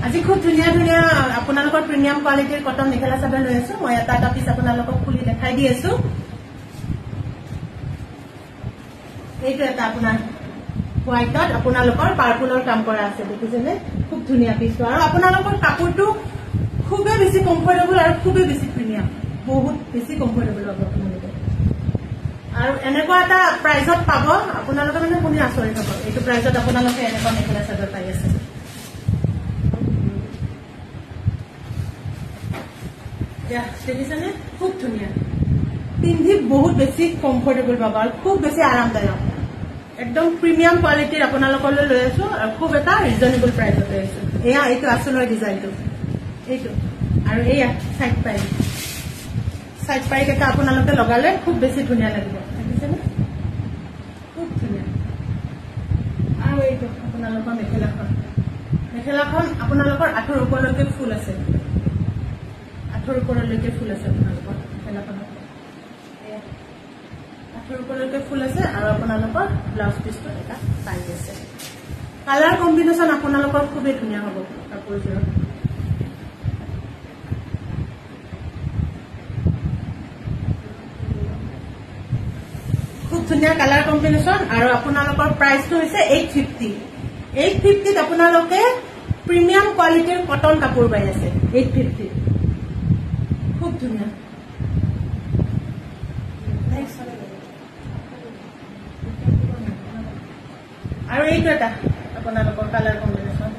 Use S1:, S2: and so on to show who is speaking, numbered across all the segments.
S1: আজি খুব ধুনিয়া ধুনিয়া আপোনালোকৰ প্ৰিমিয়াম কোৱালিটিৰ কটন মেখেলা চাদৰ লৈ আছো মই এটা পিস আপোনালোকক খুলি দেখাই দি আছো এইটো এটা আপোনাৰ হোৱাইটত আপোনালোকৰ পাৰ্পলৰ কাম কৰা আছে দেখিছেনে খুব ধুনিয়া পিস আৰু আপোনালোকৰ কাপোৰটো খুবেই বেছি কমফৰ্টেবল আৰু খুবেই বেছি প্ৰিমিয়াম বহুত বেছি কমফৰ্টেবল হ'ব আপোনালোকে আৰু এনেকুৱা এটা প্ৰাইজত পাব আপোনালোকে মানে শুনি আচৰিত হ'ব এইটো প্ৰাইজত আপোনালোকে এনেকুৱা মেখেলা চাদৰ পাই আছে দেখিছেনে খুব ধুনিয়া পিন্ধি বহুত বেছি কমফৰ্টেবল পাব আৰু খুব বেছি আৰামদায়ক একদম প্ৰিমিয়াম কোৱালিটিৰ আপোনালোকলৈ লৈ আছো আৰু খুব এটা ৰিজনেবল প্ৰাইজত লৈ আছো এয়া এইটো আচলৰ ডিজাইনটো এইটো আৰু এয়া সাইড পাইক এটা আপোনালোকে লগালে খুব বেছি ধুনিয়া লাগিব দেখিছেনে খুব ধুনিয়া আৰু এইটো আপোনালোকৰ মেখেলাখন আপোনালোকৰ আঁঠুৰ ওপৰলৈকে ফুল আছে আঁঠুৰ ওপৰলৈকে ফুল আছে আপোনালোকৰ মেখেলাখনত আঁঠুৰ ওপৰলৈকে ফুল আছে আৰু আপোনালোকৰ ব্লাউজ পিছটো এটা পাইজ আছে কালাৰ কম্বিনেশ্যন আপোনালোকৰ খুবেই ধুনীয়া হ'ব কাপোৰযোৰত খুব ধুনীয়া কালাৰ কম্বিনেশ্যন আৰু আপোনালোকৰ প্ৰাইচটো হৈছে 850 আপোনালোকে প্ৰিমিয়াম কোৱালিটিৰ কটন কাপোৰ পাই আছে 850 খুব ধুনীয়া আৰু এইটো এটা আপোনালোকৰ কালাৰ কম্বিনেশ্যন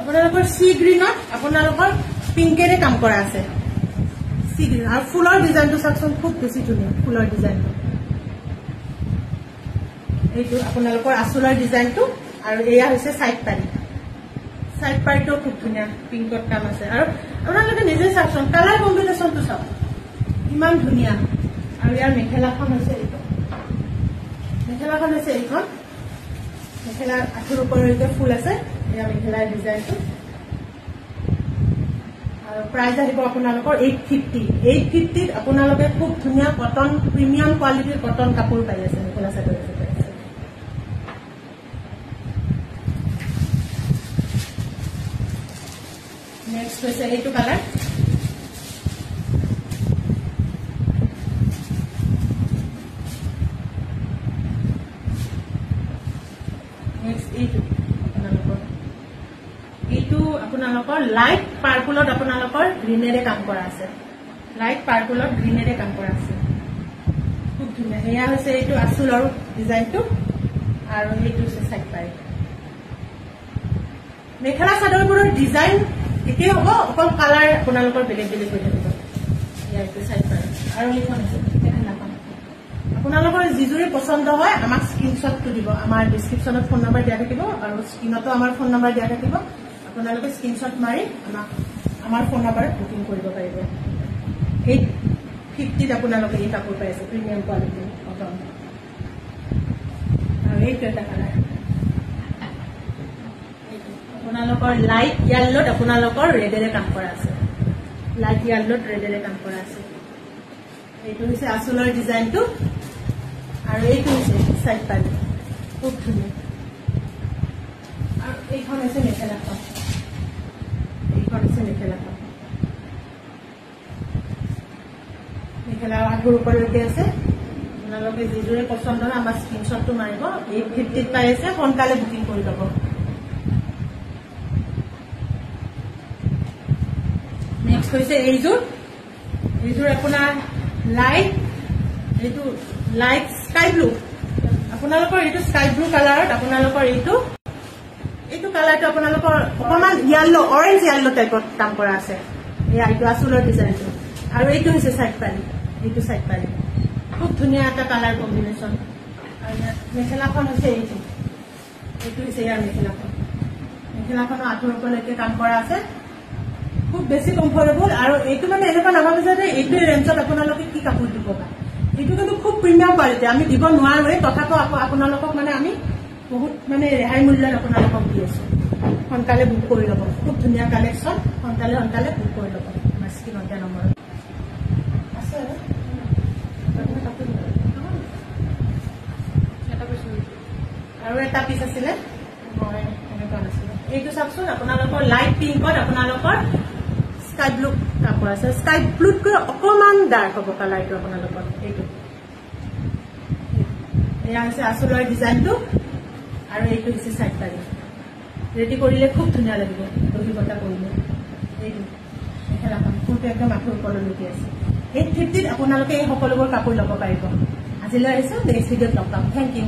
S1: আপোনালোকৰ সি গ্ৰীনত আপোনালোকৰ পিংকেৰে কাম কৰা আছে সি গ্ৰীন আৰু ফুলৰ ডিজাইনটো চাওকচোন খুব বেছি ধুনীয়া ফুলৰ ডিজাইনটো এইটো আপোনালোকৰ আঁচলৰ ডিজাইনটো আৰু এয়া হৈছে সাইড পাৰিটো খুব ধুনীয়া পিংকত কাম আছে আৰু আপোনালোকে নিজে চাওকচোন কালাৰ কম্বিনেশ্যনটো চাওক ইমান ধুনীয়া আৰু ইয়াৰ মেখেলাখন হৈছে এইখন মেখেলাৰ আঁঠুৰ ওপৰলৈকে ফুল আছে এয়া মেখেলাৰ ডিজাইনটো আৰু প্ৰাইচ আহিব আপোনালোকৰ 850 আপোনালোকে খুব ধুনীয়া কটন প্ৰিমিয়াম কোৱালিটিৰ কটন কাপোৰ পাই আছে মেখেলা চাদৰ নেক্সট হৈছে এইটো কালাৰ এইটো আপোনালোকৰ লাইট পাৰ্পলত আপোনালোকৰ গ্ৰীনেৰে কাম কৰা আছে খুব ধুনীয়া এয়া হৈছে এইটো আঁচলৰ ডিজাইনটো আৰু এইটো হৈছে সাইড পাৰি মেখেলা চাদৰবোৰৰ ডিজাইন একেই হ'ব অকল কালাৰ আপোনালোকৰ বেলেগ বেলেগ হৈ থাকিব এইটো সাইড পাৰি আৰু এইখন আছে মেখেলাখন আপোনালোকৰ যিজোৰে পচন্দ হয় আমাক স্ক্ৰীনশ্বটটো দিব আমাৰ ডিছক্ৰিপশ্যনত ফোন নম্বৰ দিয়া থাকিব আৰু স্ক্ৰীনতো আমাৰ ফোন নম্বৰ দিয়া থাকিব আপোনালোকে স্ক্ৰীনশ্বট মাৰি আমাৰ ফোন নম্বৰত বুকিং কৰিব পাৰিব 850 আপোনালোকে এই কাপোৰ পাই আছে প্ৰিমিয়াম কোৱালিটিৰ কটন আৰু এইটো এটা কালাৰ আপোনালোকৰ লাইট য়েল্লোত আপোনালোকৰ ৰেডেৰে কাম কৰা আছে এইটো হৈছে আঁচলৰ ডিজাইনটো আৰু এইটো হৈছে সাইড পাৰি খুব ধুনীয়া আৰু এইখন হৈছে মেখেলাখন মেখেলা আঁঠুৰ ওপৰলৈকে আছে আপোনালোকে যিজোৰে পচন্দ হয় আমাৰ স্ক্ৰীনশ্বটটো মাৰিব 850 পাই আছে সোনকালে বুকিং কৰি ল'ব নেক্সট হৈছে এইযোৰ আপোনাৰ লাইট স্কাই ব্লু আপোনালোকৰ এইটো স্কাই ব্লু কালাৰত আপোনালোকৰ এইটো কালাৰটো আপোনালোকৰ অকণমান অৰেঞ্জ য়েল্লো টাইপত কাম কৰা আছে এইটো আঁচলৰ ডিজাইনটো আৰু এইটো হৈছে সাইড পাৰি খুব ধুনীয়া এটা কালাৰ কম্বিনেশ্যন আৰু মেখেলাখন হৈছে এইটো হৈছে ইয়াৰ মেখেলাখনৰ আঁঠুৰ ওপৰলৈকে কাম কৰা আছে খুব বেছি কমফৰ্টেবল আৰু এইটো মানে এনেকুৱা নাভাবে যে এইটো ৰেঞ্জত আপোনালোকে কি কাপোৰ দিব এইটো কিন্তু খুব প্ৰিমিয়াম কোৱালিটি আমি দিব নোৱাৰোৱে তথাপিও আপোনালোকক মানে আমি বহুত মানে ৰেহাই মূল্যত আপোনালোকক দি আছো সোনকালে বুক কৰি ল'ব খুব ধুনীয়া কালেকশ্যন সোনকালে বুক কৰি ল'ব আমাৰ স্ক্ৰীনত দিয়া নম্বৰত আছে আৰু এটা পিচ আছিলে মই এনেকুৱা নাছিলে এইটো চাওকচোন আপোনালোকৰ লাইট পিংকত আপোনালোকৰ স্কাই ব্লু কাপোৰ আছে স্কাই ব্লুতকৈ অকণমান ডাৰ্ক হ'ব কালাৰটো আপোনালোকৰ এইটো এয়া হৈছে আচলৰ ডিজাইনটো আৰু এইটো হৈছে চাইড পাৰি ৰেডি কৰিলে খুব ধুনীয়া লাগিব দহি বটা কৰিলে এইটো মেখেলাখন ফুলটো একদম মাথোৰ ওপৰলৈকে আছে 850 আপোনালোকে এই সকলোবোৰ কাপোৰ ল'ব পাৰিব আজিলৈ আহিছোঁ নেক্সট ভিডিঅ'ত লগ পাম থেংক ইউ